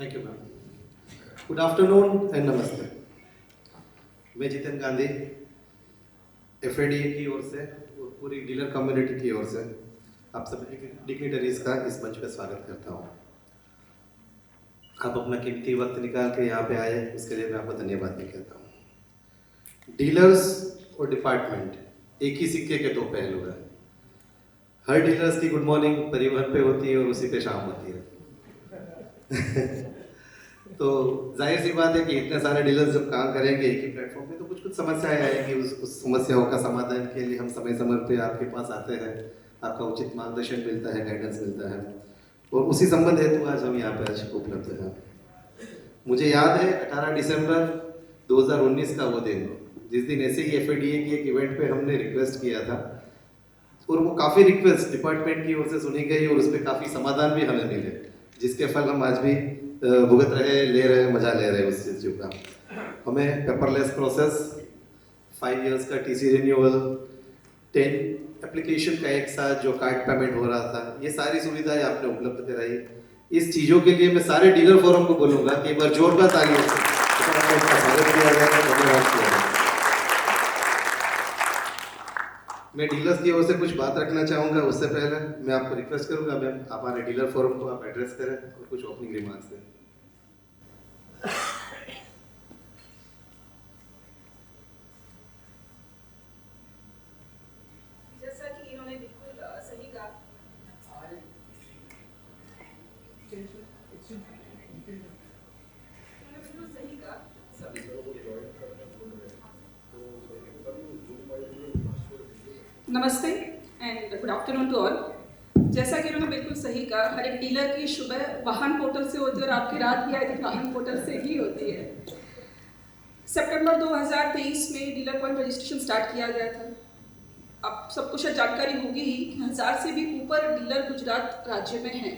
Thank you ma'am. Good afternoon and नमस्ते। मैं Jiten Gandhi FADA की ओर से और पूरी डीलर कम्युनिटी की ओर से आप सभी डिग्निटरीज का इस मंच पे स्वागत करता हूँ। आप अपना कीमती वक्त निकाल के यहाँ पे आए, उसके लिए मैं आपको धन्यवाद भी कहता हूँ। डीलर्स और डिपार्टमेंट एक ही सिक्के के दो पहलू हैं। हर डीलर्स की गुड मॉर्निंग परिवहन पे होती है और उसी पे शाम होती है। तो जाहिर सी बात है कि इतने सारे डीलर्स जब काम करेंगे एक ही प्लेटफॉर्म पे तो कुछ कुछ समस्याएं आएंगी। उस समस्याओं का समाधान के लिए हम समय समय पे आपके पास आते हैं, आपका उचित मार्गदर्शन मिलता है, गाइडेंस मिलता है और उसी संबंध हेतु आज हम यहाँ पे आज उपलब्ध हैं। मुझे याद है 18 दिसंबर 2019 का वो दिन, जिस दिन ऐसे ही एफएडीए की एक इवेंट पे हमने रिक्वेस्ट किया था और वो काफ़ी रिक्वेस्ट डिपार्टमेंट की ओर से सुनी गई और उस पर काफ़ी समाधान भी हमें मिले, जिसके फल हम आज भी भुगत रहे, ले रहे, मजा ले रहे उस चीज़ का। हमें पेपरलेस प्रोसेस, 5 इयर्स का टीसी रिन्यूअल, 10 एप्लीकेशन का एक साथ जो कार्ड पेमेंट हो रहा था, ये सारी सुविधाएं आपने उपलब्ध कराई। इस चीज़ों के लिए मैं सारे डीलर फोरम को बोलूँगा कि एक बार जोरदार तालियों से स्वागत किया जाए, धन्यवाद किया जाए। मैं डीलर्स की ओर से कुछ बात रखना चाहूँगा। उससे पहले मैं आपको रिक्वेस्ट करूँगा मैम, हमारे डीलर फोरम को आप एड्रेस करें और कुछ ओपनिंग रिमार्क्स दें। जैसा कि इन्होंने बिल्कुल सही कहा, नमस्ते and good afternoon to all. जैसा कि उन्होंने बिल्कुल सही कहा, हर एक डीलर की सुबह वाहन पोर्टल से होती है और आपकी रात भी आई थिंक वाहन पोर्टल से ही होती है। सितंबर 2023 में डीलर पॉइंट रजिस्ट्रेशन स्टार्ट किया गया था। अब सबको शायद जानकारी होगी ही कि 1000 से भी ऊपर डीलर गुजरात राज्य में हैं।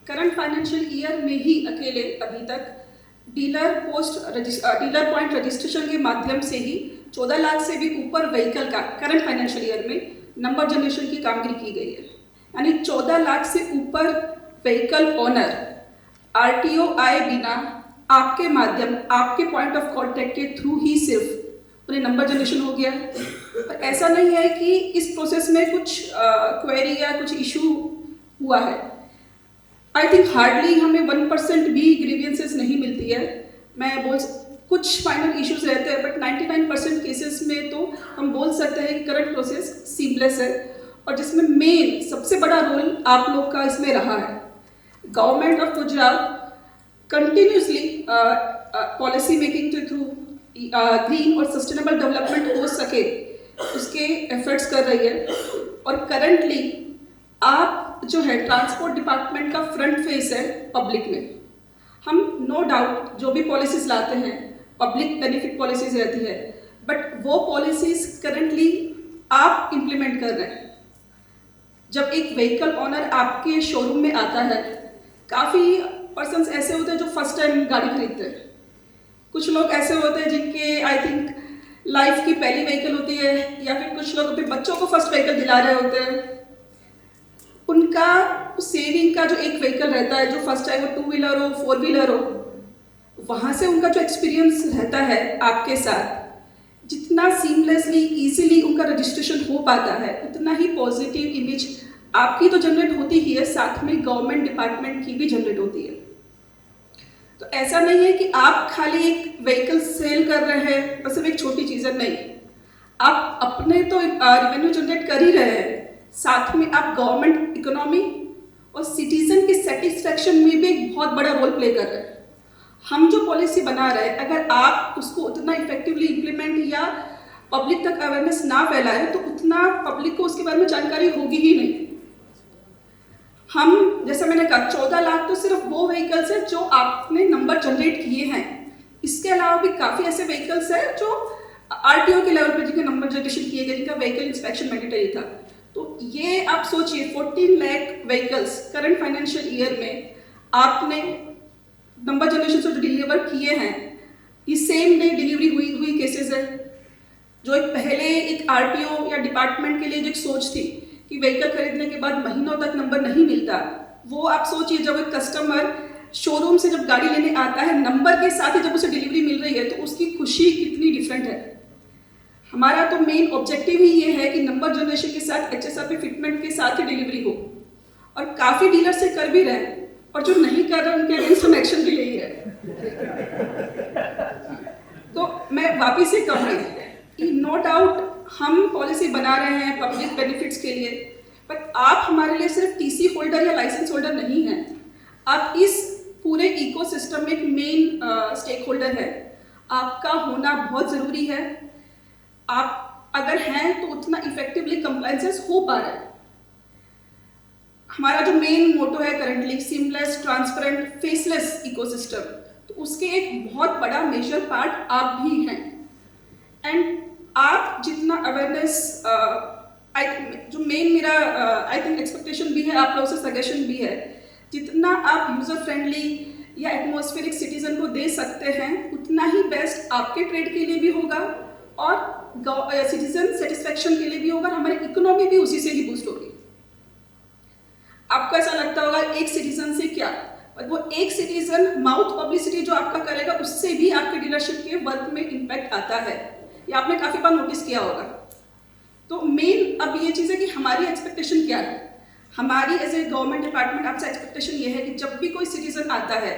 करंट फाइनेंशियल ईयर में ही अकेले अभी तक डीलर पॉइंट रजिस्ट्रेशन के माध्यम से ही 14 लाख से भी ऊपर व्हीकल का करंट फाइनेंशियल ईयर में नंबर जनरेशन की कामगिरी की गई है। यानी 14 लाख से ऊपर व्हीकल ओनर आरटीओ आए बिना आपके माध्यम, आपके पॉइंट ऑफ कांटेक्ट के थ्रू ही सिर्फ उन्हें नंबर जनरेशन हो गया। पर ऐसा नहीं है कि इस प्रोसेस में कुछ क्वेरी या कुछ इशू हुआ है। आई थिंक हार्डली हमें 1% भी ग्रीवियंसेस नहीं मिलती है। कुछ फाइनल इश्यूज रहते हैं, बट 99% केसेस में तो हम बोल सकते हैं कि करंट प्रोसेस सीमलेस है। और जिसमें मेन सबसे बड़ा रोल आप लोग का इसमें रहा है। Government of Gujarat continuously policy making के थ्रू ग्रीन और सस्टेनेबल डेवलपमेंट हो सके उसके एफर्ट्स कर रही है। और करंटली आप जो है ट्रांसपोर्ट डिपार्टमेंट का फ्रंट फेस है पब्लिक में। हम नो डाउट जो भी पॉलिसीज लाते हैं पब्लिक बेनिफिट पॉलिसीज रहती है, बट वो पॉलिसीज करंटली आप इम्प्लीमेंट कर रहे हैं। जब एक व्हीकल ओनर आपके शोरूम में आता है, काफ़ी पर्सन्स ऐसे होते हैं जो फर्स्ट टाइम गाड़ी खरीदते हैं। कुछ लोग ऐसे होते हैं जिनके आई थिंक लाइफ की पहली व्हीकल होती है, या फिर कुछ लोग अपने बच्चों को फर्स्ट व्हीकल दिला रहे होते हैं। उनका सेविंग का जो एक व्हीकल रहता है, जो फर्स्ट टाइम वो 2 व्हीलर हो, 4 व्हीलर हो, वहाँ से उनका जो एक्सपीरियंस रहता है आपके साथ, जितना सीमलेसली इजीली उनका रजिस्ट्रेशन हो पाता है, उतना ही पॉजिटिव इमेज आपकी तो जनरेट होती ही है, साथ में गवर्नमेंट डिपार्टमेंट की भी जनरेट होती है। तो ऐसा नहीं है कि आप खाली एक व्हीकल सेल कर रहे हैं, बस सिर्फ एक छोटी चीज़ है, नहीं। आप अपने तो रेवेन्यू जनरेट कर ही रहे हैं, साथ में आप गवर्नमेंट इकोनॉमी और सिटीजन की सेटिस्फैक्शन में भी एक बहुत बड़ा रोल प्ले कर रहे हैं। हम जो पॉलिसी बना रहे हैं, अगर आप उसको उतना इफेक्टिवली इम्प्लीमेंट या पब्लिक तक अवेयरनेस ना फैलाए तो उतना पब्लिक को उसके बारे में जानकारी होगी ही नहीं। हम जैसा मैंने कहा 14 लाख तो सिर्फ वो व्हीकल्स हैं जो आपने नंबर जनरेट किए हैं। इसके अलावा भी काफ़ी ऐसे व्हीकल्स हैं जो आरटीओ के लेवल पर जिनके नंबर जनरेशन किए गए, जिनका व्हीकल इंस्पेक्शन मैंडेटरी था। तो ये आप सोचिए 14 lakh vehicles current financial year में आपने नंबर जनरेशन से जो डिलीवर किए हैं, ये सेम डे डिलीवरी हुई केसेस है। जो एक पहले एक आरटीओ या डिपार्टमेंट के लिए जो एक सोच थी कि व्हीकल खरीदने के बाद महीनों तक नंबर नहीं मिलता, वो आप सोचिए जब एक कस्टमर शोरूम से जब गाड़ी लेने आता है, नंबर के साथ ही जब उसे डिलीवरी मिल रही है तो उसकी खुशी कितनी डिफरेंट है। हमारा तो मेन ऑब्जेक्टिव ही ये है कि नंबर जनरेशन के साथ HSRP फिटमेंट के साथ ही डिलीवरी हो, और काफ़ी डीलर से कर भी रहे हैं, और जो नहीं कर रहे उनके अगेंस्ट हम एक्शन भी ले ही रहे हैं। तो मैं वापिस से कहूँगी कि नो डाउट हम पॉलिसी बना रहे हैं पब्लिक बेनिफिट्स के लिए, पर आप हमारे लिए सिर्फ TC होल्डर या लाइसेंस होल्डर नहीं हैं, आप इस पूरे इकोसिस्टम में एक मेन स्टेक होल्डर है। आपका होना बहुत ज़रूरी है। आप अगर हैं तो उतना इफेक्टिवली कंप्लायंसेस हो पा रहा है। हमारा जो मेन मोटो है currently seamless, transparent, faceless ecosystem, तो उसके एक बहुत बड़ा मेजर पार्ट आप भी हैं। एंड आप जितना अवेयरनेस जो मेन मेरा आई थिंक एक्सपेक्टेशन भी है, आप लोगों से सजेशन भी है, जितना आप यूज़र फ्रेंडली या एटमॉस्फेरिक सिटीजन को दे सकते हैं उतना ही बेस्ट आपके ट्रेड के लिए भी होगा और सिटीजन सेटिस्फेक्शन के लिए भी होगा, हमारी इकोनॉमी भी उसी से ही बूस्ट होगी। आपको ऐसा लगता होगा एक सिटीजन से क्या, पर वो एक सिटीजन माउथ पब्लिसिटी जो आपका करेगा उससे भी आपके डीलरशिप के वर्क में इम्पैक्ट आता है। ये आपने काफ़ी बार नोटिस किया होगा। तो मेन अब ये चीज़ है कि हमारी एक्सपेक्टेशन क्या है। हमारी एज ए गवर्नमेंट डिपार्टमेंट आपसे एक्सपेक्टेशन ये है कि जब भी कोई सिटीजन आता है,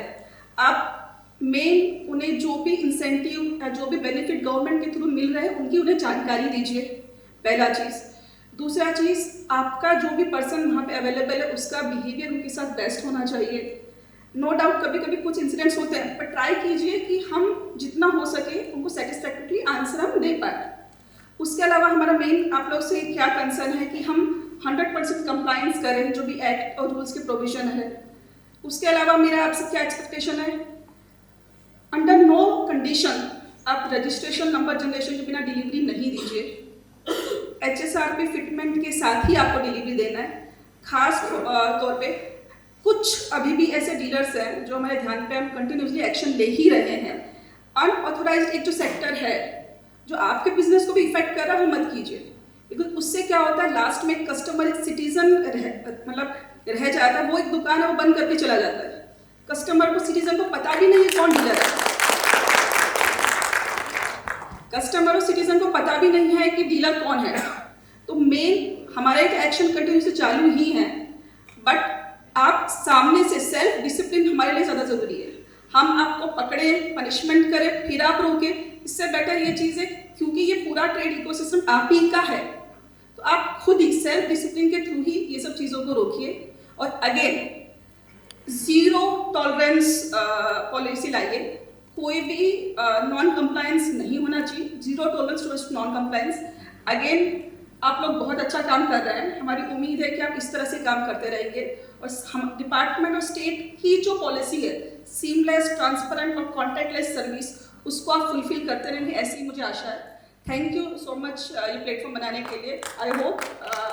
आप मेन उन्हें जो भी इंसेंटिव या जो भी बेनिफिट गवर्नमेंट के थ्रू मिल रहे हैं उनकी उन्हें जानकारी दीजिए, पहला चीज़। दूसरा चीज़, आपका जो भी पर्सन वहाँ पे अवेलेबल है उसका बिहेवियर उनके साथ बेस्ट होना चाहिए। नो डाउट कभी कभी कुछ इंसिडेंट्स होते हैं, पर ट्राई कीजिए कि हम जितना हो सके उनको सेटिस्फैक्टरी आंसर हम दे पाए। उसके अलावा हमारा मेन आप लोग से क्या कंसर्न है कि हम 100% कंप्लायंस करें जो भी एक्ट और रूल्स के प्रोविजन है। उसके अलावा मेरा आपसे क्या एक्सपेक्टेशन है, अंडर नो कंडीशन आप रजिस्ट्रेशन नंबर जनरेशन के बिना डिलीवरी नहीं दीजिए। HSRP फिटमेंट के साथ ही आपको डिलीवरी देना है। खास तौर पे कुछ अभी भी ऐसे डीलर्स हैं जो हमारे ध्यान पे हम कंटिन्यूसली एक्शन ले ही रहे हैं। अनऑथोराइज्ड एक जो सेक्टर है जो आपके बिजनेस को भी इफेक्ट कर रहा है वो मत कीजिए, बिकॉज उससे क्या होता है लास्ट में कस्टमर एक सिटीजन रह जाता है, वो एक दुकान है वो बंद करके चला जाता है। कस्टमर को सिटीजन को पता भी नहीं है कौन डीलर है, कस्टमर और सिटीजन को पता भी नहीं है कि डीलर कौन है। तो मेन हमारा एक एक्शन कंटिन्यूसली चालू ही है, बट आप सामने से सेल्फ डिसिप्लिन हमारे लिए ज़्यादा ज़रूरी है। हम आपको पकड़े, पनिशमेंट करें, फिर आप रोके, इससे बेटर ये चीज़ है क्योंकि ये पूरा ट्रेड इकोसिस्टम आप ही का है, तो आप खुद ही सेल्फ डिसिप्लिन के थ्रू ही ये सब चीज़ों को रोकिए। और अगेन ज़ीरो टॉलरेंस पॉलिसी लाइए, कोई भी नॉन कंप्लायंस नहीं होना चाहिए, zero tolerance towards non compliance. Again आप लोग बहुत अच्छा काम कर रहे हैं, हमारी उम्मीद है कि आप इस तरह से काम करते रहेंगे और हम डिपार्टमेंट और स्टेट की जो पॉलिसी है सीमलेस, ट्रांसपेरेंट और कॉन्टैक्टलेस सर्विस उसको आप फुलफिल करते रहेंगे, ऐसी मुझे आशा है। थैंक यू सो मच ये प्लेटफॉर्म बनाने के लिए। आई होप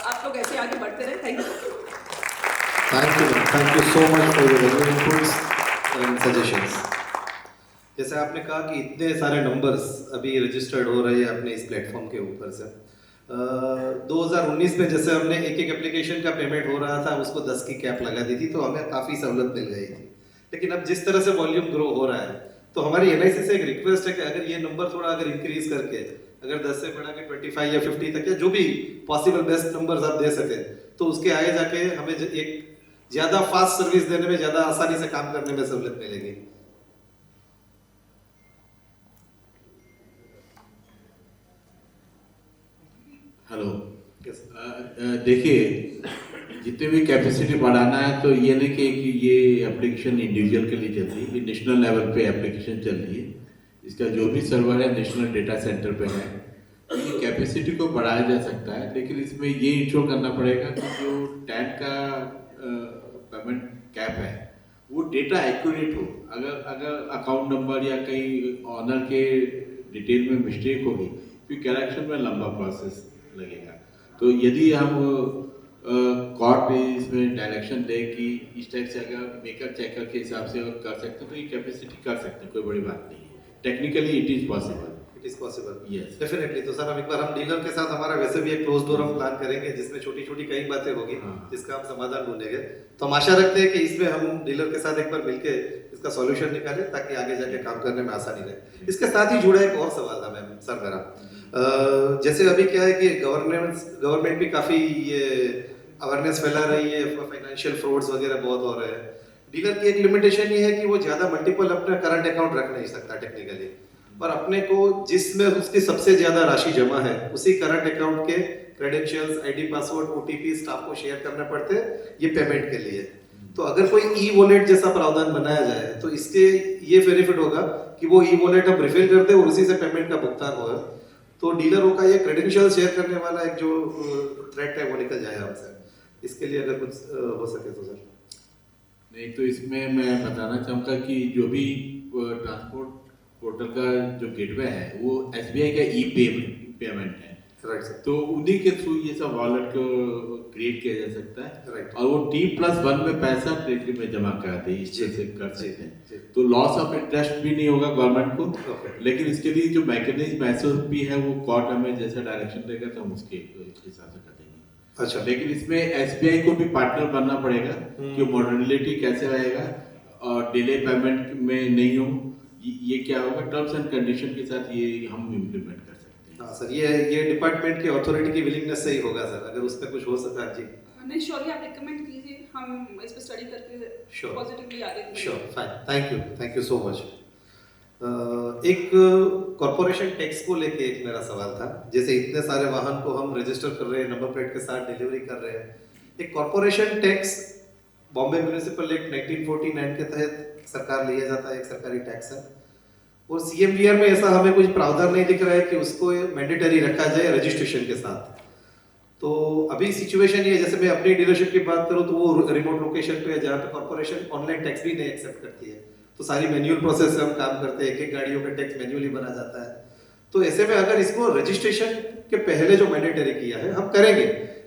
आप लोग ऐसे आगे बढ़ते रहें। Thank you so much for your inputs and suggestions. जैसे आपने कहा कि इतने सारे नंबर्स अभी रजिस्टर्ड हो रहे हैं अपने इस प्लेटफॉर्म के ऊपर से। 2019 में जैसे हमने एक एप्लीकेशन का पेमेंट हो रहा था उसको 10 की कैप लगा दी थी तो हमें काफ़ी सहूलत मिल गई थी। लेकिन अब जिस तरह से वॉल्यूम ग्रो हो रहा है तो हमारी NIC से एक रिक्वेस्ट है कि अगर ये नंबर थोड़ा अगर इंक्रीज करके अगर 10 से बढ़ा के 25 या 50 तक या जो भी पॉसिबल बेस्ट नंबर्स आप दे सके तो उसके आगे जाके हमें एक ज़्यादा फास्ट सर्विस देने में, ज़्यादा आसानी से काम करने में सहूलत मिलेगी। हेलो, देखिए जितने भी कैपेसिटी बढ़ाना है तो ये नहीं कि ये एप्लीकेशन इंडिविजुअल के लिए चल रही है, नेशनल लेवल पे एप्लीकेशन चल रही है। इसका जो भी सर्वर है नेशनल डेटा सेंटर पे है, तो ये कैपेसिटी को बढ़ाया जा सकता है, लेकिन इसमें ये इंश्योर करना पड़ेगा कि जो टैग का पेमेंट कैप है वो डेटा एक्यूरेट हो। अगर अकाउंट नंबर या कहीं ऑनर के डिटेल में मिस्टेक होगी फिर करेक्शन में लंबा प्रोसेस लगेगा। तो यदि हम कोर्ट इसमें डायरेक्शन दे कि इस टाइप से अगर मेकर चेकर के हिसाब से कर सकते हैं तो ये कैपेसिटी कर सकते हैं, कोई बड़ी बात नहीं है। Technically it is possible. It is possible Yes. Definitely. तो सर हम एक बार हम डीलर के साथ हमारा वैसे भी एक क्लोज डोर हम प्लान करेंगे जिसमें छोटी छोटी कई बातें होगी हाँ। जिसका हम समाधान ढूंढेंगे। तो हम आशा रखते हैं कि इसमें हम डीलर के साथ एक बार मिलके इसका सॉल्यूशन निकालें ताकि आगे जाके काम करने में आसानी रहे। इसके साथ ही जुड़ा एक और सवाल था मैम सर मेरा, जैसे अभी क्या है कि गवर्नमेंट भी काफी ये अवेयरनेस फैला रही है, फाइनेंशियल फ्रॉड्स वगैरह बहुत हो रहे हैं। डीलर की एक लिमिटेशन ये है कि वो ज्यादा मल्टीपल अपना करंट अकाउंट रख नहीं सकता टेक्निकली, पर अपने को जिसमें उसकी सबसे ज्यादा राशि जमा है उसी करंट अकाउंट के credentials, ID, password, OTP staff को शेयर करने पड़ते हैं ये पेमेंट के लिए। तो अगर कोई ई वॉलेट जैसा प्रावधान बनाया जाए तो इसके ये बेनिफिट होगा कि वो ई वॉलेट हम रिफिल करते हैं और उसी से पेमेंट का भुगतान होगा। तो डीलरों का ये क्रेडेंशियल शेयर करने वाला एक जो थ्रेट है वो निकल जाएगा हमसे। इसके लिए अगर कुछ हो सके तो सर। नहीं तो इसमें मैं बताना चाहूँगा कि जो भी ट्रांसपोर्ट पोर्टल का जो गेटवे है वो एसबीआई का ई पेमेंट है, राइट सर। तो उन्हीं के थ्रू ये सब वॉलेट को क्रिएट किया जा सकता है राइट। और वो T+1 में पैसा ट्रेजरी में जमा कराते हैं, इस जी, तरह से कर जी, सकते जी। हैं। तो लॉस ऑफ इंटरेस्ट भी नहीं होगा गवर्नमेंट को, ओके। लेकिन इसके लिए जो मैकेनिज्म ऐसे भी है वो कोर्ट हमें जैसा डायरेक्शन देगा तो हम उसके हिसाब से कर देंगे। अच्छा। लेकिन इसमें एसबीआई को भी पार्टनर बनना पड़ेगा कि मॉडर्निटी कैसे रहेगा और डिले पेमेंट में नहीं हो, ये क्या होगा, टर्म्स एंड कंडीशन के साथ ये हम इम्प्लीमेंट कर सकते हैं। हाँ सर, ये डिपार्टमेंट की अथॉरिटी की विलिंगनेस से ही होगा सर, अगर उस पर कुछ हो सकता है। जी नहीं, श्योरली आप रिकमेंड कीजिए, हम इस पर स्टडी करके Sure. पॉजिटिवली आगे बढ़ेंगे। Sure, fine, thank you so much. एक कॉर्पोरेशन टैक्स को लेके एक मेरा सवाल था। जैसे इतने सारे वाहन को हम रजिस्टर कर रहे हैं, नंबर प्लेट के साथ डिलीवरी कर रहे हैं, एक corporation tax Bombay municipal act 1949 के तहत सरकार लिया जाता है, एक सरकारी टैक्स है, और सीएमवीआर में ऐसा हमें कुछ प्रावधान नहीं दिख रहा है कि उसको मैंडेटरी रखा जाए रजिस्ट्रेशन के साथ। तो अभी सिचुएशन ये है, जैसे मैं अपनी डीलरशिप की बात करूं तो वो रिमोट लोकेशन पे है जहाँ पे कॉर्पोरेशन ऑनलाइन टैक्स भी नहीं एक्सेप्ट करती है, तो सारी मैन्युअल प्रोसेस से हम काम करते हैं, एक एक गाड़ियों का टैक्स मैन्युअली बना जाता है। तो ऐसे में अगर इसको रजिस्ट्रेशन के पहले जो मैंडेटरी किया है हम करेंगे,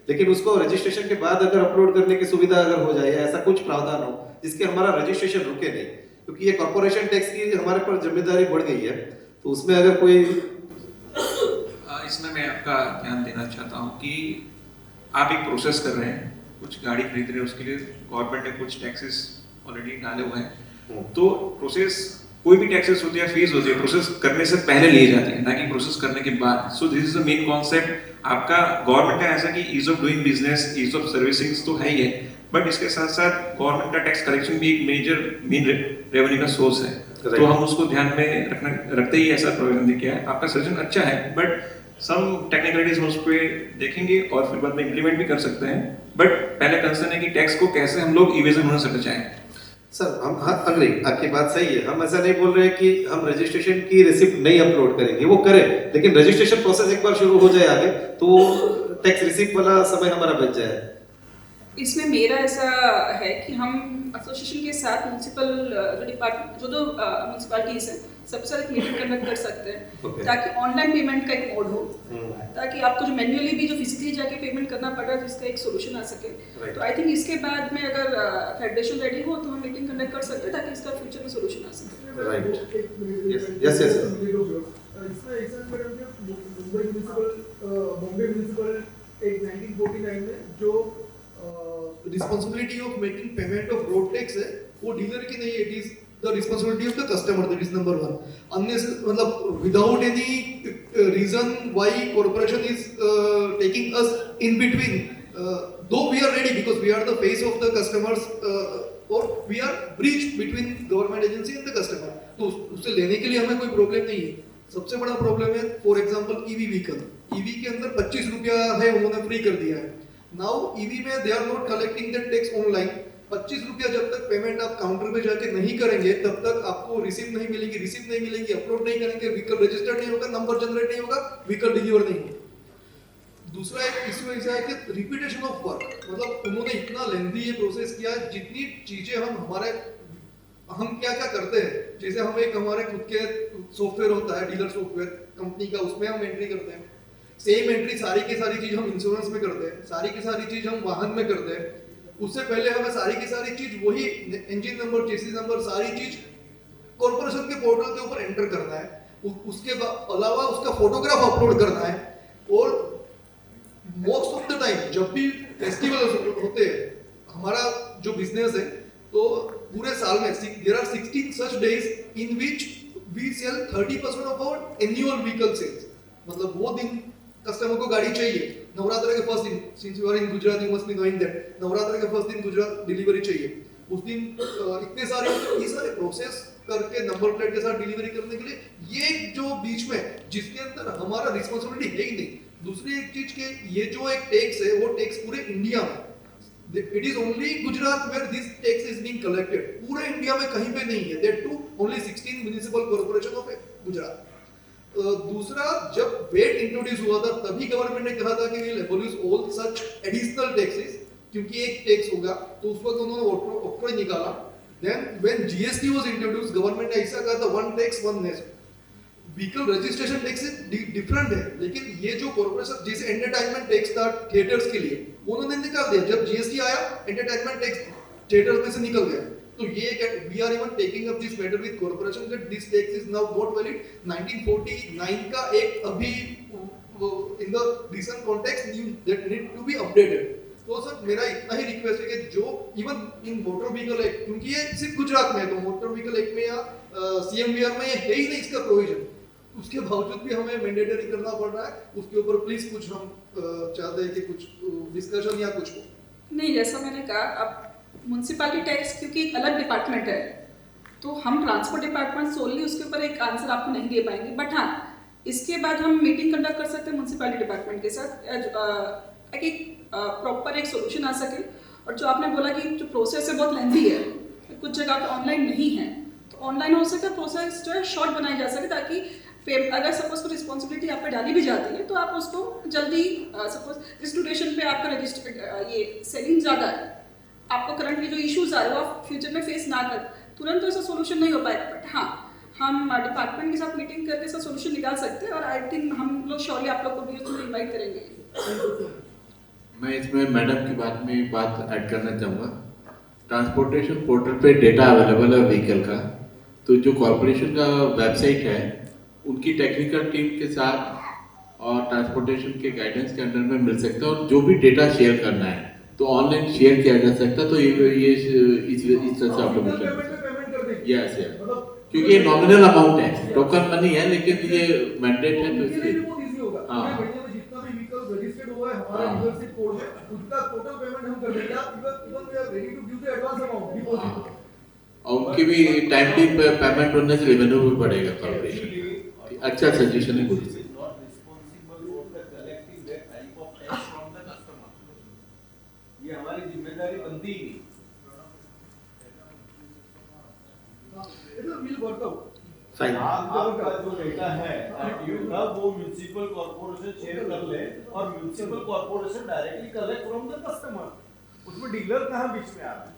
लेकिन उसको रजिस्ट्रेशन के बाद अगर अपलोड करने की सुविधा अगर हो जाए या ऐसा कुछ प्रावधान हो जिसके हमारा रजिस्ट्रेशन रुके नहीं, क्योंकि ये कॉर्पोरेशन टैक्स की हमारे पर जिम्मेदारी बढ़ गई है, तो उसमें अगर कोई इसमें मैं आपका ध्यान देना चाहता हूँ कि आप एक प्रोसेस कर रहे हैं, कुछ गाड़ी खरीद रहे हैं, उसके लिए गवर्नमेंट ने कुछ टैक्सेस ऑलरेडी डाले हुए हैं। तो प्रोसेस, कोई भी टैक्सेस होती है, फीस होती है, प्रोसेस करने से पहले लिए जाती है, ना कि प्रोसेस करने के बाद। So this is the main concept आपका गवर्नमेंट का ऐसा कि ease of doing business, ease of servicing तो है ही है, बट इसके साथ साथ गवर्नमेंट का टैक्स कलेक्शन भी एक मेन रेवेन्यू का सोर्स है। तो हम उसको ध्यान में रखते ही ऐसा प्रोविजन किया है। आपका सजेशन अच्छा है, बट सम टेक्निकलिटीज हम उस पर देखेंगे और फिर बाद में इम्प्लीमेंट भी कर सकते हैं। बट पहले कंसर्न है कि टैक्स को कैसे हम लोग इवेजन होने से बचाएं। सर हम अग्री, आपकी बात सही है, हम ऐसा नहीं बोल रहे कि हम रजिस्ट्रेशन की रिसिप्ट नहीं अपलोड करेंगे, वो करें, लेकिन रजिस्ट्रेशन प्रोसेस एक बार शुरू हो जाए आगे तो टैक्स रिसिप्ट वाला समय हमारा बच जाए। इसमें मेरा ऐसा है कि हम एसोसिएशन के साथ म्यूनसिपल जो डिपार्टमेंट जो म्यूनसिपैलिटीज हैं सबके साथ एक मीटिंग कंडक्ट कर सकते हैं, Okay. ताकि ऑनलाइन पेमेंट का एक मोड हो, ताकि आपको जो मैन्युअली भी जो फिजिकली जाके पेमेंट करना पड़ रहा है जिसका एक सोल्यूशन आ सके। Right. तो आई थिंक इसके बाद में अगर फेडरेशन रेडी हो तो हम मीटिंग कंडक्ट कर सकते हैं ताकि इसका फ्यूचर में सोल्यूशन आ सके। Right, yes yes. इसमें एग्जांपल बॉम्बे म्युनिसिपल एक्ट 1949 में जो responsibility of making payment of road tax है वो डीलर की नहीं है, it is the responsibility of the customer, that is number 1। अन्य मतलब without any reason why corporation is taking us in between, though we are ready because we are the face of the customers और we are bridge between government agency and the customer, तो उससे लेने के लिए हमें कोई problem नहीं है। सबसे बड़ा प्रॉब्लम है for example EV vehicle, EV के अंदर 25 रुपया है उन्होंने फ्री कर दिया है। नाउ ईवी में they are not collecting the tax online, 25 रुपया जब तक पेमेंट आप काउंटर पे जाके नहीं करेंगे तब तक आपको रिसीप्ट नहीं मिलेगी, अपलोड नहीं करेंगे, व्हीकल रजिस्टर्ड नहीं होगा, नंबर जनरेट नहीं होगा, व्हीकल डिलीवर नहीं होगा। दूसरा एक इशू ऐसा है कि रिपीटेशन ऑफ वर्क, मतलब उन्होंने इतना लेंथी ये प्रोसेस किया, जितनी चीजें हम क्या करते हैं, जैसे हम एक हमारे खुद के सॉफ्टवेयर होता है डीलर सॉफ्टवेयर कंपनी का, उसमें हम एंट्री करते हैं, सेम एंट्री सारी की सारी चीज हम इंश्योरेंस में करते हैं, सारी की सारी चीज हम वाहन में करते हैं। उससे पहले हमें सारी की सारी चीज वही इंजन नंबर, चेसिस नंबर, सारी चीज कॉर्पोरेशन के पोर्टल के ऊपर एंटर करना है। उसके अलावा उसका फोटोग्राफ अपलोड करना है। और मोस्ट ऑफ द टाइम जब भी फेस्टिवल होते हैं हमारा जो बिजनेस है तो पूरे साल में there are 16 such days in which we sell 30% of our annual vehicle sales. मतलब वो दिन कस्टमर को गाड़ी चाहिए। नवरात्र के फर्स्ट दिन, since you are in Gujarat you must be knowing that, Navratra के फर्स्ट दिन गुजरात डिलीवरी चाहिए। उस दिन इतने सारे प्रोसेस करके नंबर प्लेट के साथ डिलीवरी करने के लिए ये जो बीच में जिसके अंदर हमारा रिस्पांसिबिलिटी है ही नहीं। दूसरी एक चीज के ये जो एक टैक्स है वो टैक्स पूरे इंडिया में, it is only Gujarat where this tax is being collected, पूरे इंडिया में कहीं पे नहीं है। That too only 16 municipal corporation of Gujarat. दूसरा, जब वेट इंट्रोड्यूस हुआ था तभी गवर्नमेंट ने कहा था कि we will abolish all such additional taxes, क्योंकि एक टैक्स होगा। तो उस वक्त उन्होंने ऑक्ट्रॉय निकाला। Then when GST was introduce government ने ऐसा कहा था one tax one nation. Vehicle registration tax different है, लेकिन ये जो कॉर्पोरेशन जैसे एंटरटेनमेंट टैक्स था थिएटर्स के लिए उन्होंने निकाल दिया। जब जीएसटी आया एंटरटेनमेंट टैक्स थिएटर्स में से निकल गया। तो ये we are even taking up this matter with corporation that this tax is now not valid. 1949 का एक अभी in the recent context new that need to be updated. तो सर मेरा इतना ही रिक्वेस्ट है कि जो even in motor vehicle act, क्योंकि ये सिर्फ गुजरात में है तो मोटर व्हीकल एक्ट में या सीएमवीआर में ये है ही नहीं इसका प्रोविजन, उसके बावजूद भी हमें मैंडेटरी करना पड़ रहा है। उसके ऊपर प्लीज कुछ हम चाहते हैं कि कुछ डिस्कशन या कुछ हो। नहीं, जैसा मैंने कहा, अब म्युनिसिपैलिटी टैक्स क्योंकि एक अलग डिपार्टमेंट है तो हम ट्रांसपोर्ट डिपार्टमेंट सोलली उसके ऊपर एक आंसर आपको नहीं दे पाएंगे। बट हाँ, इसके बाद हम मीटिंग कंडक्ट कर सकते हैं म्युनिसिपैलिटी डिपार्टमेंट के साथ एक प्रॉपर एक सोल्यूशन आ सके। और जो आपने बोला कि जो प्रोसेस है बहुत लेंथी है, कुछ जगह पे ऑनलाइन नहीं है, तो ऑनलाइन हो सके प्रोसेस जो है शॉर्ट बनाई जा सके, ताकि अगर सपोज को रिस्पॉन्सिबिलिटी आप पे डाली भी जाती है तो आप उसको जल्दी सपोज जिस ड्यूरेशन पे आपका रजिस्टर ये सेलिंग ज़्यादा है, आपको करंटली जो इश्यूज आ रहे हो आप फ्यूचर में फेस ना कर, तुरंत तो ऐसा सोल्यूशन नहीं हो पाएगा। बट हाँ, हम डिपार्टमेंट के साथ मीटिंग करके इसका सोल्यूशन निकाल सकते हैं और आई थिंक हम लोग श्योरली आप लोग को भी उसमें इन्वाइट करेंगे। मैं इसमें मैडम की बात में बात ऐड करना चाहूँगा। ट्रांसपोर्टेशन पोर्टल पे डेटा अवेलेबल है व्हीकल का, तो जो कॉर्पोरेशन का वेबसाइट है उनकी टेक्निकल टीम के साथ और ट्रांसपोर्टेशन के गाइडेंस के अंडर में मिल सकता है और जो भी डेटा शेयर करना है तो ऑनलाइन शेयर किया जा सकता है। तो ये इस तरह से ऑटोमेशन यस है, क्योंकि ये नॉमिनल अमाउंट है, टोकन मनी है, लेकिन ये मैंडेट है तो इसलिए हाँ जितना भी व्हीकल रजिस्टर्ड हुआ है हमारा डीलरशिप कोड है उसका टोटल पेमेंट हम कर देंगे। Even we are ready to give the advance amount deposit, और उनकी भी टाइमली पेमेंट होने से रेवेन्यू भी बढ़ेगा कॉर्पोरेशन। अच्छा सजेशन है, गुड। ये हमारी जिम्मेदारी बनती ही नहीं। फाइन। आपका जो डेटा है तब वो म्युनिसिपल कॉर्पोरेशन शेयर कर ले और municipal corporation directly collect from the customer, उसमें डीलर कहाँ बीच में आ रहा है?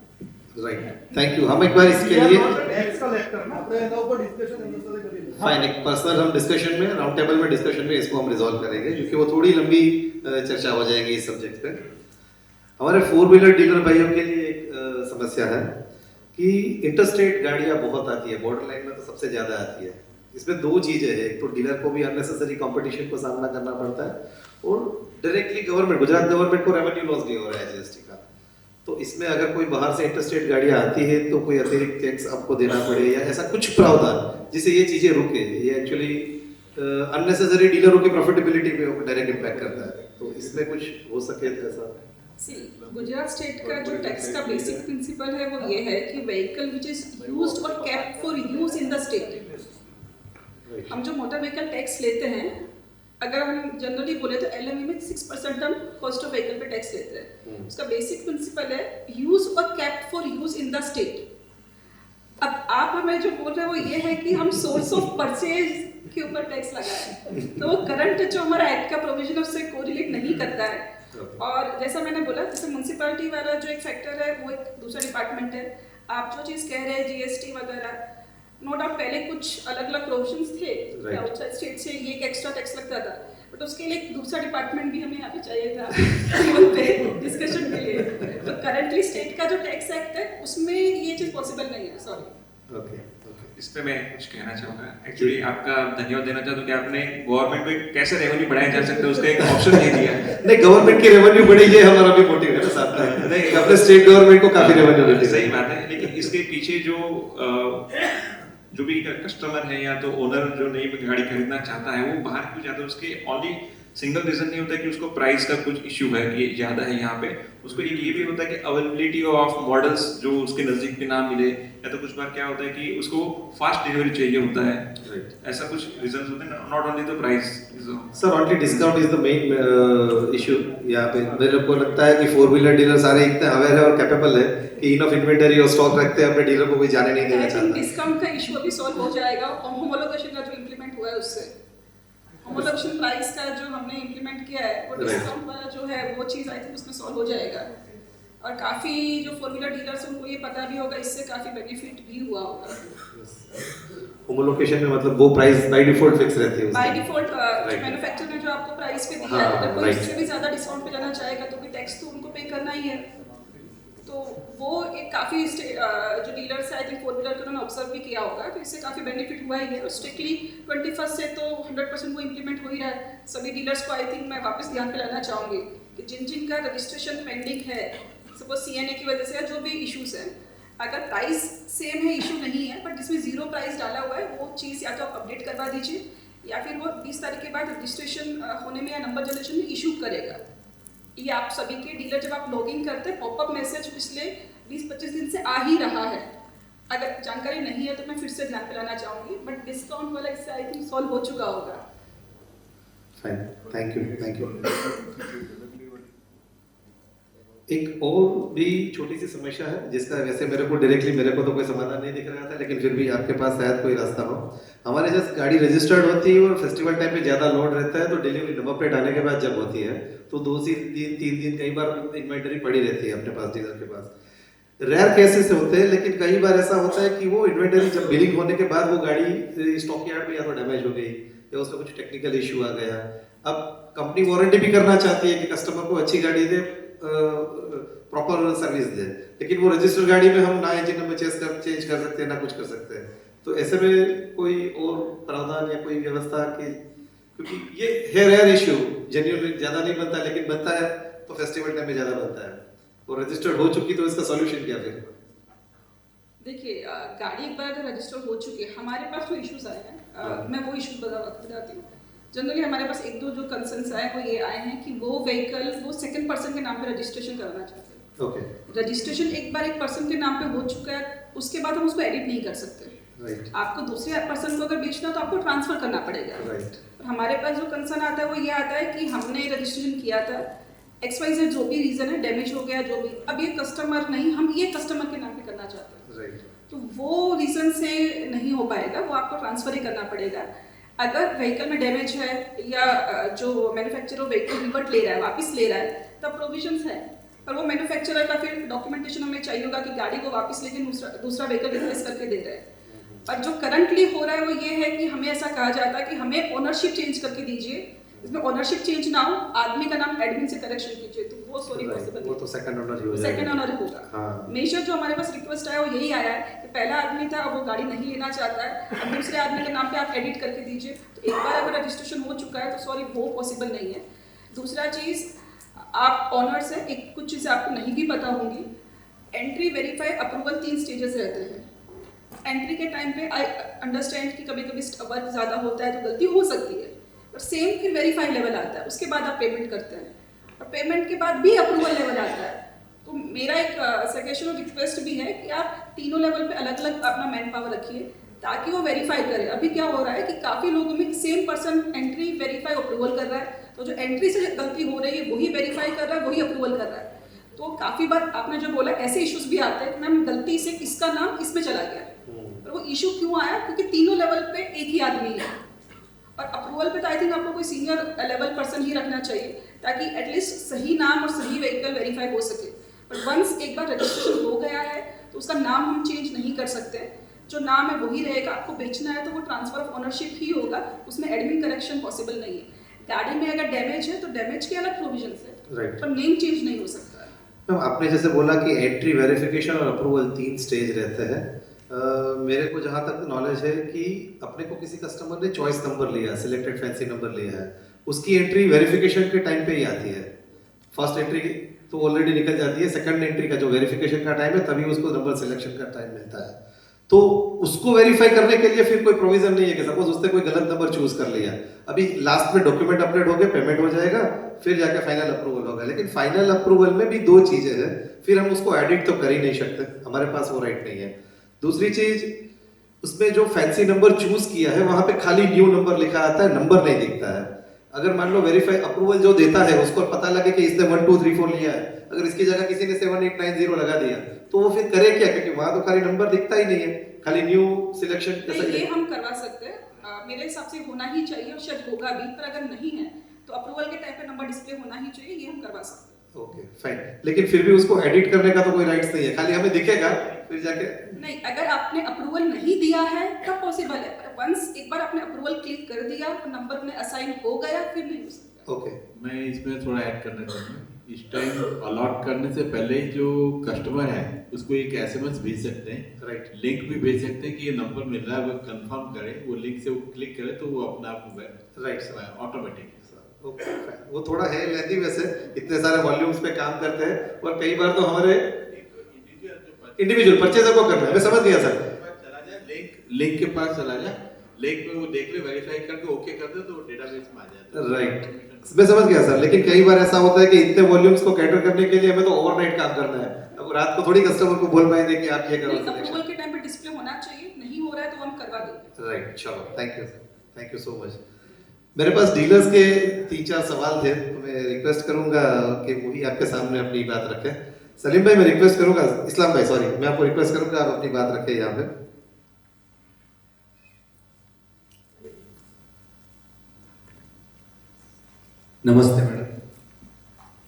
Right, thank you. हम एक बार इसके लिए टैक्स कलेक्टर ना આપણે એના ઉપર ડિસ્કશન એના करेंगे। फाइन, एक पर्सनल हम डिस्कशन में राउंड टेबल में डिस्कशन में इसको हम रिजॉल्व करेंगे, क्योंकि वो थोड़ी लंबी चर्चा हो जाएगी इस सब्जेक्ट पे। हमारे 4 व्हीलर डीलर भाइयों के लिए एक समस्या है कि इंटरस्टेट गाड़ियां बहुत आती है, बॉर्डर लाइन में तो सबसे ज्यादा आती है। इसमें दो चीजें हैं, एक तो डीलर को भी अननेसेसरी कंपटीशन को सामना करना पड़ता है और डायरेक्टली गवर्नमेंट, गुजरात गवर्नमेंट को रेवेन्यू लॉस भी हो रहा है जीएसटी का। तो इसमें अगर कोई बाहर से इंटरस्टेट गाड़ियां आती है तो कोई अतिरिक्त टैक्स आपको देना पड़े या ऐसा कुछ प्रावधान जिससे ये चीजें रुके। ये एक्चुअली अननेसेसरी डीलरों की प्रॉफिटेबिलिटी पे डायरेक्ट इम्पैक्ट करता है, तो इसमें कुछ हो सके तो ऐसा। गुजरात स्टेट का जो टैक्स का बेसिक प्रिंसिपल है वो ये है कि व्हीकल विच इज यूज्ड और kept for use in the state. हम जो मोटर व्हीकल टैक्स लेते हैं, अगर हम जनरली बोले तो एलएमई में 6% हम कॉस्ट ऑफ व्हीकल पे टैक्स लेते हैं। उसका बेसिक प्रिंसिपल है यूज और kept for use in the state. अब आप हमें जो बोल रहे हो वो ये है कि हम सोर्स ऑफ परचेज के ऊपर टैक्स लगाएं, तो वो करंट जो हमारा एक्ट का प्रोविजन उससे कोरिलेट नहीं करता है। और जैसा मैंने बोला, जैसे म्युनिसिपैलिटी वाला जो एक फैक्टर है वो एक दूसरा डिपार्टमेंट है। आप जो चीज़ कह रहे हैं जीएसटी वगैरह, नो डाउट पहले कुछ अलग अलग प्रोविजंस थे, आउटसाइड स्टेट से ये एक एक्स्ट्रा टैक्स लगता था, बट उसके लिए एक दूसरा डिपार्टमेंट भी हमें यहाँ पे चाहिए था डिस्कशन के लिए। तो करंटली स्टेट का जो टैक्स एक्ट है उसमें ये चीज़ पॉसिबल नहीं है, सॉरी। ओके इस पे मैं कुछ कहना चाहूंगा। एक्चुअली आपका धन्यवाद देना चाहता हूँ कि आपने गवर्नमेंट में कैसे रेवेन्यू बढ़ाया जा सकता है उसका एक ऑप्शन दे दिया। नहीं, गवर्नमेंट की रेवेन्यू बढ़ी, ये हमारा भी मोटिव है ना साथ में। नहीं, अपने स्टेट गवर्नमेंट को काफी रेवेन्यू मिलती है। सही बात है, लेकिन इसके पीछे जो भी कस्टमर है या तो ओनर जो नई गाड़ी खरीदना चाहता है वो बाहर क्यों जाता है, उसके ओनली सिंगल रीजन नहीं होता कि उसको प्राइस का कुछ इश्यू है कि ज्यादा है यहाँ पे, उसको एक ये भी होता है कि अवेलेबिलिटी ऑफ मॉडल्स जो उसके नजदीक पे ना मिले, या तो कुछ बार क्या होता है कि उसको फास्ट डिलीवरी चाहिए होता है। ऐसा कुछ रीजंस होते हैं, not only the price. Sir only discount is the main issue यहाँ पे। मेरे को लगता है कि 4-व्हीलर डीलर सारे इतने अवेयर है और कैपेबल है कि इनफ इन्वेंटरी और स्टॉक रखते हैं, अपने डीलर को कोई जाने नहीं देना चाहता। डिस्काउंट का इशू अभी सॉल्व हो जाएगा और होमोलोगेशन का जो इम्प्लीमेंट हुआ है उससे, होमोलोगेशन प्राइस का जो हमने इम्प्लीमेंट किया है वो डिस्काउंट वाला जो है वो चीज़ आई थिंक उसमें सॉल्व हो जाएगा। और काफ़ी जो 4-व्हीलर डीलर्स हैं उनको ये पता भी होगा, इससे काफ़ी बेनिफिट भी हुआ होगा। होमोलोकेशन में मतलब वो प्राइस बाय डिफॉल्ट फिक्स रहती है, बाय डिफॉल्ट मैन्युफैक्चरर ने जो आपको प्राइस पे दिया है, अगर कोई इससे भी ज़्यादा डिस्काउंट पे जाना चाहेगा तो भी टैक्स तो उनको पे करना ही है। तो वो एक काफ़ी जो डीलर्स है आई थिंक 4-व्हीलर के उन्होंने ऑब्जर्व भी किया होगा, तो इससे काफ़ी बेनिफिट हुआ ही है। और स्ट्रिक्टली 21 से तो 100% वो इम्प्लीमेंट हो ही रहा है। सभी डीलर्स को आई थिंक मैं वापस ध्यान पे लाना चाहूँगी कि जिन जिन का रजिस्ट्रेशन पेंडिंग है, सपोज CNA की वजह से जो भी इश्यूज हैं, अगर प्राइस सेम है, इशू नहीं है, बट जिसमें 0 प्राइस डाला हुआ है वो चीज़ या तो आप अपडेट करवा दीजिए या फिर वो 20 तारीख के बाद रजिस्ट्रेशन होने में या नंबर जनरेशन में इशू करेगा। ये आप सभी के डीलर जब आप लॉगिन करते हैं पॉपअप मैसेज पिछले 20-25 दिन से आ ही रहा है। अगर जानकारी नहीं है तो मैं फिर से ध्यान दिलाना चाहूँगी, बट डिस्काउंट वाला इससे आई थिंक सॉल्व हो चुका होगा। Fine, thank you. एक और भी छोटी सी समस्या है जिसका वैसे मेरे को तो कोई समाधान नहीं दिख रहा था, लेकिन फिर भी आपके पास शायद कोई रास्ता हो। हमारे जैसे गाड़ी रजिस्टर्ड होती है और फेस्टिवल टाइम पे ज़्यादा लोड रहता है, तो डिलीवरी नंबर प्लेट आने के बाद जब होती है तो 2 से 3 दिन कई बार इन्वेंटरी पड़ी रहती है अपने पास, डीलर के पास। रेयर केसेस होते हैं, लेकिन कई बार ऐसा होता है कि वो इन्वेंटरी जब बिलिंग होने के बाद वो गाड़ी स्टॉक यार्ड में या तो डैमेज हो गई या उसका कुछ टेक्निकल इशू आ गया। अब कंपनी वारंटी भी करना चाहती है कि कस्टमर को अच्छी गाड़ी दे, प्रॉपर सर्विस दे, लेकिन वो रजिस्टर्ड गाड़ी में हम ना इंजन नंबर चेंज कर सकते हैं ना कुछ कर सकते हैं। तो ऐसे में कोई और प्रावधान या कोई व्यवस्था की, क्योंकि ये है रेयर इशू, जेन्युइनली ज्यादा नहीं बनता, लेकिन बनता है तो फेस्टिवल टाइम में ज्यादा बनता है। और रजिस्टर्ड हो चुकी तो इसका सॉल्यूशन क्या फिर? देखिए, गाड़ी एक बार अगर रजिस्टर हो चुकी है, हमारे पास जो इश्यूज आए हैं मैं वो इश्यूज बताती हूँ। जनरली हमारे पास 1-2 जो कंसर्न्स आए वो ये आए हैं कि वो व्हीकल वो सेकंड पर्सन के नाम पे रजिस्ट्रेशन कराना चाहते हैं। ओके, रजिस्ट्रेशन एक बार एक पर्सन के नाम पे हो चुका है, उसके बाद हम उसको एडिट नहीं कर सकते। राइट, आपको दूसरे पर्सन को अगर बेचना तो आपको ट्रांसफर करना पड़ेगा। राइट, हमारे पास जो कंसर्न आता है वो ये आता है कि हमने रजिस्ट्रेशन किया था, XYZ जो भी रीजन है, डैमेज हो गया जो भी, अब ये कस्टमर नहीं, हम ये कस्टमर के नाम पे करना चाहते हैं, राइट। तो वो रीजन से नहीं हो पाएगा, वो आपको ट्रांसफर ही करना पड़ेगा। अगर व्हीकल में डैमेज है या जो मैन्युफैक्चरर व्हीकल रिवर्ट ले रहा है, वापस ले रहा है, तब प्रोविजंस है। पर वो मैन्युफैक्चरर का फिर डॉक्यूमेंटेशन हमें चाहिए होगा कि गाड़ी को वापस लेके दूसरा व्हीकल रिप्लेस करके दे रहे हैं। पर जो करंटली हो रहा है वो ये है कि हमें ऐसा कहा जाता है कि हमें ओनरशिप चेंज करके दीजिए। इसमें ओनरशिप चेंज ना हो, आदमी का नाम एडमिन से करेक्शन कीजिए, तो वो सॉरी पॉसिबल वो तो सेकंड ओनर ही हो जाएगा। सेकंड ओनर होगा। हाँ। मेजर जो हमारे पास रिक्वेस्ट आया वो यही आया है कि पहला आदमी था, अब वो गाड़ी नहीं लेना चाहता है, अब दूसरे आदमी के नाम पे आप एडिट करके दीजिए। तो एक बार अगर रजिस्ट्रेशन हो चुका है तो सॉरी वो पॉसिबल नहीं है। दूसरा चीज़, आप ऑनर्स हैं, एक कुछ चीज़ें आपको नहीं भी पता होंगी। एंट्री, वेरीफाई, अप्रूवल 3 स्टेजेस रहते हैं। एंट्री के टाइम पे आई अंडरस्टैंड कि कभी कभी वर्क ज़्यादा होता है तो गलती हो सकती है, और सेम फिर वेरीफाई लेवल आता है, उसके बाद आप पेमेंट करते हैं, और पेमेंट के बाद भी अप्रूवल लेवल आता है। तो मेरा एक सजेशन और रिक्वेस्ट भी है कि आप तीनों लेवल पे अलग अलग अपना मैन पावर रखिए ताकि वो वेरीफाई करे। अभी क्या हो रहा है कि काफ़ी लोगों में same person entry, verify, approval कर रहा है, तो जो एंट्री से गलती हो रही है वही वेरीफाई कर रहा है, वही अप्रूवल कर रहा है। तो काफ़ी बार आपने जो बोला ऐसे इश्यूज भी आते हैं कि मैम गलती से इसका नाम इसमें चला गया, और वो इशू क्यों आया? क्योंकि तीनों लेवल पे एक ही आदमी है, और अप्रूवल पे तो आई थिंक आपको कोई सीनियर लेवल पर्सन ही रखना चाहिए ताकि एटलीस्ट सही नाम और सही व्हीकल वेरीफाई हो सके। पर वंस एक बार रजिस्ट्रेशन हो गया है तो उसका नाम हम चेंज नहीं कर सकते, जो नाम है वही रहेगा। आपको बेचना है तो वो ट्रांसफर ऑफ ओनरशिप ही होगा, उसमें एडमिन करेक्शन पॉसिबल नहीं है। गाड़ी में अगर डैमेज है तो डैमेज के अलग प्रोविजन है, राइट। पर नेम चेंज नहीं हो सकता है। आपने जैसे बोला कि एंट्री, वेरिफिकेशन और अप्रूवल 3 स्टेज रहते हैं, मेरे को जहाँ तक नॉलेज है कि अपने को किसी कस्टमर ने चॉइस नंबर लिया है, सिलेक्टेड फैंसी नंबर लिया है, उसकी एंट्री वेरिफिकेशन के टाइम पे ही आती है। फर्स्ट एंट्री तो ऑलरेडी निकल जाती है, सेकंड एंट्री का जो वेरिफिकेशन का टाइम है तभी उसको नंबर सिलेक्शन का टाइम मिलता है। तो उसको वेरीफाई करने के लिए फिर कोई प्रोविजन नहीं है कि सपोज उसने कोई गलत नंबर चूज कर लिया, अभी लास्ट में डॉक्यूमेंट अपडेट हो गए, पेमेंट हो जाएगा, फिर जाके फाइनल अप्रूवल होगा। लेकिन फाइनल अप्रूवल में भी दो चीजें हैं, फिर हम उसको एडिट तो कर ही नहीं सकते, हमारे पास वो राइट नहीं है। दूसरी चीज, उसमें जो फैंसी नंबर चूज किया है वहां पे खाली न्यू नंबर लिखा आता है, नंबर नहीं दिखता है। अगर मान लो वेरीफाई अप्रूवल जो देता है उसको पता लगे कि इसने 1 2 3 4 लिया है, अगर इसकी जगह किसी ने 7 8 9 0 लगा दिया तो वो फिर करे क्या, क्योंकि वहां तो खाली नंबर दिखता ही नहीं है, खाली न्यू सिलेक्शन नहीं, ये हम करवा सकते हैं, मेरे हिसाब से होना ही चाहिए और शायद होगा भी, पर अगर नहीं है तो अप्रूवल के टाइम पे नंबर डिस्प्ले होना ही चाहिए, ये हम करवा सकते हैं। ओके फाइन, लेकिन फिर भी उसको एडिट करने का तो कोई राइट्स नहीं है, खाली हमें दिखेगा फिर जाके। नहीं, अगर आपने अप्रूवल नहीं दिया है तब पॉसिबल है, वंस एक बार आपने अप्रूवल क्लिक कर दिया तो नंबर में असाइन हो गया, फिर नहीं हो सकता। ओके, मैं इसमें थोड़ा ऐड करना चाहूँगा। इस टाइम अलॉट करने से पहले ही जो कस्टमर है उसको एक एसएमएस भेज सकते हैं, राइट, लिंक भी भेज सकते हैं कि ये नंबर मिल रहा है, वो कंफर्म करे, वो लिंक से वो क्लिक करे तो वो अपने आप राइट ऑटोमेटिक। Okay fine. वो थोड़ा है लेंथी वैसे, इतने सारे वॉल्यूम्स पे काम करते हैं और कई बार तो हमारे इंडिविजुअल परचेजर को करना है। मैं समझ गया सर, चला जाए लिंक के पास चला जाए, लिंक में वो देख ले, वेरीफाई करके ओके कर दे तो डेटाबेस में आ जाता है। राइट, मैं समझ गया सर, लेकिन कई बार ऐसा होता है कि इतने वॉल्यूम्स को कैटर करने के लिए हमें तो ओवरनाइट काम करना है। अब रात को थोड़ी कस्टमर को बोल पाएंगे कि आप ये करो सिलेक्शन। अप्रूवल के टाइम पे डिस्प्ले होना चाहिए, नहीं हो रहा है तो हम करवा देंगे। राइट, चलो thank you sir, thank you so much. मेरे पास डीलर्स के 3-4 सवाल थे, तो मैं रिक्वेस्ट करूंगा कि वही आपके सामने अपनी बात रखें। सलीम भाई, मैं रिक्वेस्ट करूंगा, इस्लाम भाई सॉरी, मैं आपको रिक्वेस्ट करूंगा आप अपनी बात रखें यहाँ पे। नमस्ते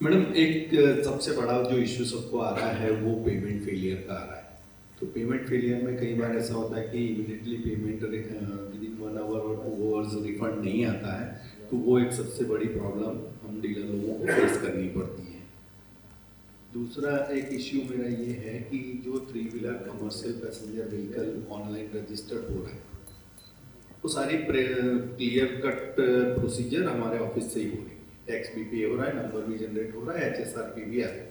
मैडम, एक सबसे बड़ा जो इश्यू सबको आ रहा है वो पेमेंट फेलियर का आ रहा है। तो पेमेंट फेलियर में कई बार ऐसा होता है कि immediately payment within 1 hour और 2 आवर्स रिफंड नहीं आता है, तो वो एक सबसे बड़ी प्रॉब्लम हम डीलर लोगों को फेस करनी पड़ती है। दूसरा एक इश्यू मेरा ये है कि जो 3 wheeler commercial passenger vehicle online registered हो रहा है वो सारी क्लियर कट प्रोसीजर हमारे ऑफिस से ही हो रही है। टैक्स भी पे हो रहा है, नंबर भी जनरेट हो रहा है, HSRP भी आ रहा है,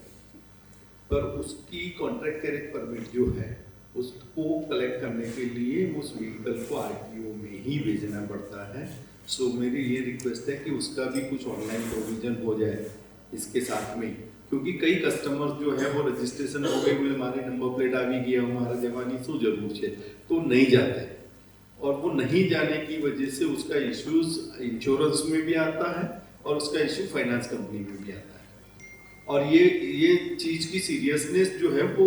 पर उसकी कॉन्ट्रैक्ट कैरेज परमिट जो है उसको कलेक्ट करने के लिए उस व्हीकल को RTO में ही भेजना पड़ता है। सो मेरी ये रिक्वेस्ट है कि उसका भी कुछ ऑनलाइन प्रोविजन हो जाए इसके साथ में, क्योंकि कई कस्टमर्स जो है वो रजिस्ट्रेशन हो गए, बोले हमारी नंबर प्लेट आ भी गया, हमारा जवानी सो जरूर है, तो नहीं जाते, और वो नहीं जाने की वजह से उसका इश्यूज इंश्योरेंस में भी आता है और उसका इश्यू फाइनेंस कंपनी में भी आता है। और ये चीज की सीरियसनेस जो है वो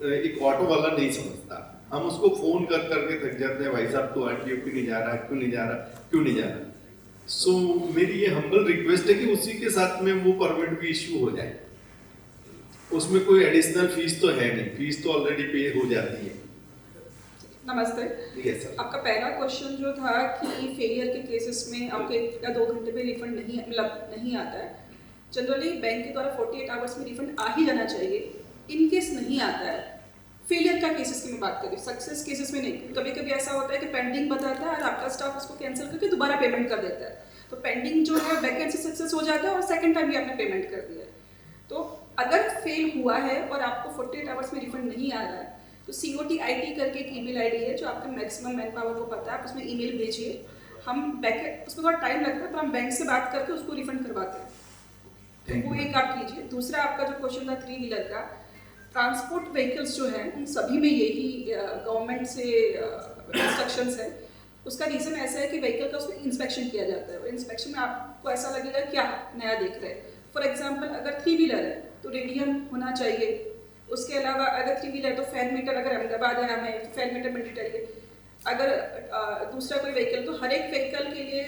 एक ऑटो वाला नहीं समझता। हम उसको फोन कर करके थक जाते हैं, भाई साहब तो RTO क्यों नहीं जा रहा, क्यों नहीं जा रहा, क्यों नहीं जा रहा। सो मेरी ये हम्बल रिक्वेस्ट है कि उसी के साथ में वो परमिट भी इश्यू हो जाए। उसमें कोई एडिशनल फीस तो है नहीं, फीस तो ऑलरेडी पे हो जाती है। नमस्ते। Yes sir. आपका पहला क्वेश्चन जो था कि फेलियर के केसेस में आपको 1 या 2 घंटे में रिफंड नहीं आता है। जनरली बैंक के द्वारा 48 आवर्स में रिफंड आ ही जाना चाहिए। इन केस नहीं आता है, फेलियर का केसेस की मैं बात करी, सक्सेस केसेस में नहीं। कभी कभी ऐसा होता है कि पेंडिंग बताता है और आपका स्टाफ उसको कैंसिल करके दोबारा पेमेंट कर देता है, तो पेंडिंग जो है बैकएंड से सक्सेस हो जाता है और सेकंड टाइम भी आपने पेमेंट कर दिया है। तो अगर फेल हुआ है और आपको 48 आवर्स में रिफंड नहीं आ रहा है तो COTIT करके एक ईमेल ID है जो आपके मैक्सिमम मैन पावर को पता है, आप उसमें ईमेल भेजिए, हम बैक उसमें थोड़ा टाइम लगता है पर हम बैंक से बात करके उसको रिफंड करवाते हैं। तो वो एक आप कीजिए। दूसरा आपका जो क्वेश्चन था 3 व्हीलर का, ट्रांसपोर्ट व्हीकल्स जो हैं उन सभी में यही गवर्नमेंट से इंस्ट्रक्शंस है। उसका रीज़न ऐसा है कि व्हीकल का उसमें इंस्पेक्शन किया जाता है और इंस्पेक्शन में आपको ऐसा लगेगा क्या नया देख रहे हैं। फॉर एग्जाम्पल अगर 3 व्हीलर है तो रेडियम होना चाहिए, उसके अलावा अगर 3 व्हीलर तो फैन मीटर, अगर अहमदाबाद है हमें तो फैन मीटर मैंडेटरी है। अगर दूसरा कोई व्हीकल, तो हर एक व्हीकल के लिए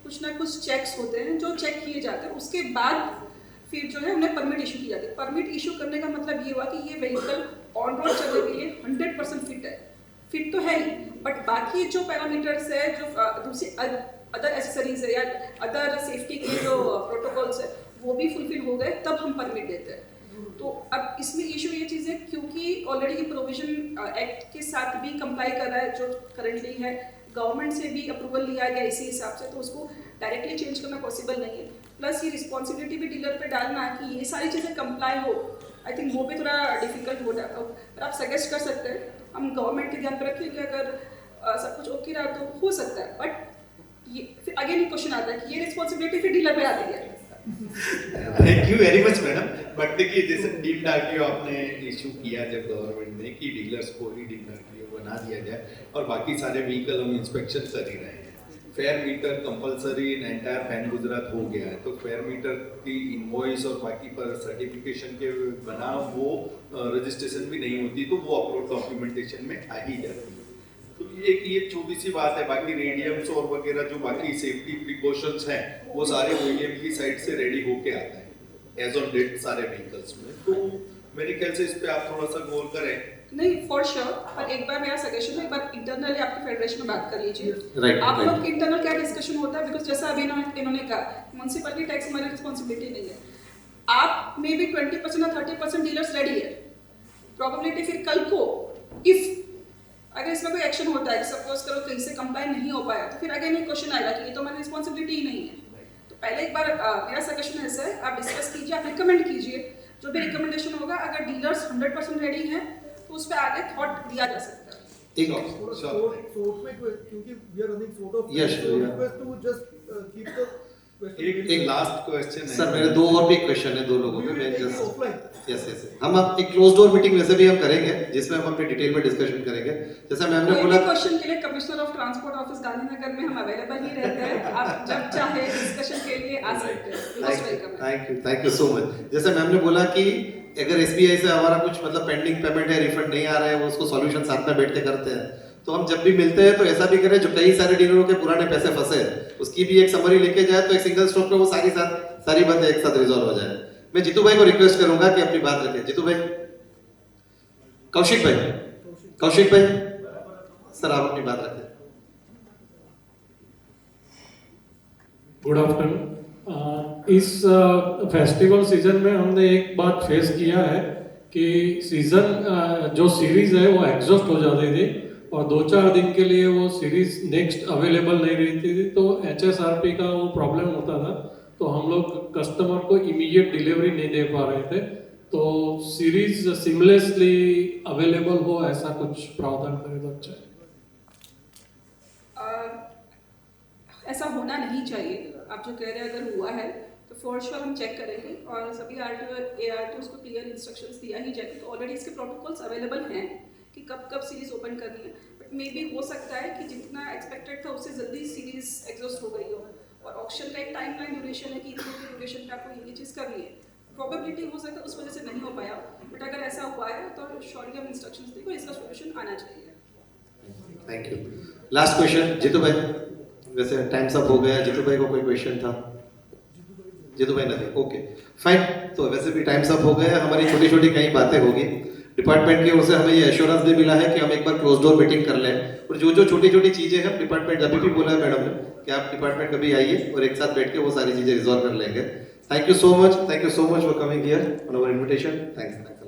कुछ ना कुछ चेक्स होते हैं जो चेक किए जाते हैं, उसके बाद फिर जो है उन्हें परमिट इशू की जाती है। परमिट इशू करने का मतलब ये हुआ कि ये व्हीकल ऑन रोड चलने के लिए 100% फिट है। फिट तो है ही, बट बाकी जो पैरामीटर्स है, जो दूसरी अदर एसेसरीज है या अदर सेफ्टी के जो प्रोटोकॉल्स है वो भी फुलफिल हो गए तब हम परमिट देते हैं। तो अब इसमें इशू ये चीज़ है क्योंकि ऑलरेडी ये प्रोविजन एक्ट के साथ भी कंप्लाई कर रहा है जो करंटली है, गवर्नमेंट से भी अप्रूवल लिया गया इसी हिसाब से, तो उसको डायरेक्टली चेंज करना पॉसिबल नहीं है। प्लस ये रिस्पॉन्सिबिलिटी भी डीलर पे डालना कि ये सारी चीज़ें कंप्लाई हो, आई थिंक वो भी थोड़ा डिफिकल्ट हो जाता है। पर आप सजेस्ट कर सकते हैं, हम गवर्नमेंट के ध्यान पर रखें कि अगर सब कुछ ओके रहा तो हो सकता है, बट ये फिर अगेन ये क्वेश्चन आता है कि ये रिस्पॉन्सिबिलिटी फिर डीलर पे आती है। Thank you very much madam. But देखिए जैसे डीम्ड आरटीओ आपने इशू किया जब गवर्नमेंट ने कि डीलर्स को ही डीम्ड आरटीओ बना दिया जाए और बाकी सारे व्हीकल हम इंस्पेक्शन कर ही रहे हैं। Fare meter compulsory in entire pan Gujarat हो गया है, तो फेयर मीटर की इनवॉइस और बाकी पर सर्टिफिकेशन के बना वो रजिस्ट्रेशन भी नहीं होती, तो वो अपलोड डॉक्यूमेंटेशन में आ ही जाती है। तो ये छोटी सी बात है। बाकी रेडियम्स और वगैरह जो बाकी सेफ्टी प्रिकॉशंस हैं वो सारे OEM की साइड से रेडी होके आते हैं एज ऑन डेट सारे व्हीकल्स में। तो मेरे ख्याल से इस पे आप थोड़ा सा गौर करें। नहीं फॉर श्योर, पर एक बार मेरा सजेशन है, एक बार इंटरनली आपके फेडरेशन में बात कर लीजिए। Right, आप right. लोग के इंटरनल क्या डिस्कशन होता है, बिकॉज जैसा अभी इन्होंने कहा म्युनिसिपैलिटी टैक्स हमारी रिस्पॉन्सिबिलिटी नहीं है। आप मे बी 20% और 30% डीलर्स रेडी है, प्रोबेबिलिटी फिर कल को इफ अगर इसमें कोई एक्शन होता है, सपोज करो कहीं से कंप्लाई नहीं हो पाया, तो फिर अगेन ये क्वेश्चन आएगा कि ये तो हमारी रिस्पॉन्सिबिलिटी ही नहीं है। तो पहले एक बार मेरा सजेशन ऐसा है, आप डिस्कस कीजिए, आप रिकमेंड कीजिए, जो भी रिकमेंडेशन होगा अगर डीलर्स 100% रेडी हैं तो उस पर आगे थॉट दिया जा सकता है। थोड़ा शॉर्ट में क्योंकि we are running short of Yes, sure, yeah. Request to just keep the एक लास्ट क्वेश्चन है सर मेरे दो और भी क्वेश्चन है दो लोगों के, मैं जस्ट ऑफलाइन यस यस हम अब एक क्लोज डोर मीटिंग वैसे भी हम करेंगे जिसमें हम अपनी डिटेल में डिस्कशन करेंगे। जैसा मैम ने कोई बोला भी क्वेश्चन के लिए commissioner of transport office Gandhinagar में हम अवेलेबल ही रहते हैं, आप जब चाहे डिस्कशन के लिए आ सकते हैं। मोस्ट वेलकम है। Thank you so much. जैसे मैम ने बोला कि अगर SBI से हमारा कुछ मतलब पेंडिंग पेमेंट है, रिफंड नहीं आ रहा है, वो उसको सॉल्यूशन साथ में बैठ के करते हैं, तो हम जब भी मिलते हैं तो ऐसा भी करें जो कई सारे डीलरों के पुराने पैसे फंसे हैं उसकी भी एक समरी लेके जाए, तो एक सिंगल स्टॉप पे वो सारी बातें एक साथ रिजॉल्व हो जाए। मैं जीतू भाई को रिक्वेस्ट करूंगा कि अपनी बात रखें। जीतू भाई, कौशिक भाई सर आप अपनी बात रखें। Good afternoon. इस फेस्टिवल सीजन में हमने एक बात फेस किया है कि सीजन जो सीरीज है वो एग्जॉस्ट हो जाती थी और 2-4 दिन के लिए वो सीरीज नेक्स्ट अवेलेबल नहीं रहती थी, तो HSRP का वो प्रॉब्लम होता था, तो हम लोग कस्टमर को इमीडिएट डिलीवरी नहीं दे पा रहे थे। तो सीरीज सिमलेसली अवेलेबल हो ऐसा कुछ प्रावधान करें तो अच्छा है। ऐसा होना नहीं चाहिए, आप जो कह रहे हैं अगर हुआ है तो फॉर श्योर हम चेक करेंगे और सभी RTO ARTOs को क्लियर इंस्ट्रक्शंस दिया ही जाएगा। तो ऑलरेडी इसके प्रोटोकॉल्स अवेलेबल हैं कि कब सीरीज ओपन करनी है, बट मे भी हो सकता है कि जितना एक्सपेक्टेड था उससे जल्दी सीरीज एग्जॉस्ट हो गई हो, और ऑक्शन का एक टाइमलाइन ड्यूरेशन है कि इतने के ड्यूरेशन पे आपको ये चीज़ करनी है। प्रोबेबिलिटी हो सकता है उस वजह से नहीं हो पाया, बट अगर ऐसा हुआ है तो श्योरली हम इंस्ट्रक्शंस देंगे, इसका सोल्यूशन आना चाहिए। Thank you. Last question Jitu भाई, वैसे टाइम्स अप हो गया। जीतू भाई को कोई क्वेश्चन था? जीतू भाई नहीं, ओके फाइन। तो वैसे भी टाइम्स अप हो गया, हमारी छोटी छोटी कई बातें होगी। डिपार्टमेंट की ओर से हमें ये एश्योरेंस भी मिला है कि हम एक बार क्लोज डोर मीटिंग कर लें, और जो छोटी छोटी चीजें हैं डिपार्टमेंट अभी भी बोला है मैडम ने कि आप डिपार्टमेंट कभी आइए और एक साथ बैठ के वो सारी चीजें रिजॉल्व कर लेंगे। Thank you so much for coming here on our invitation. Thanks.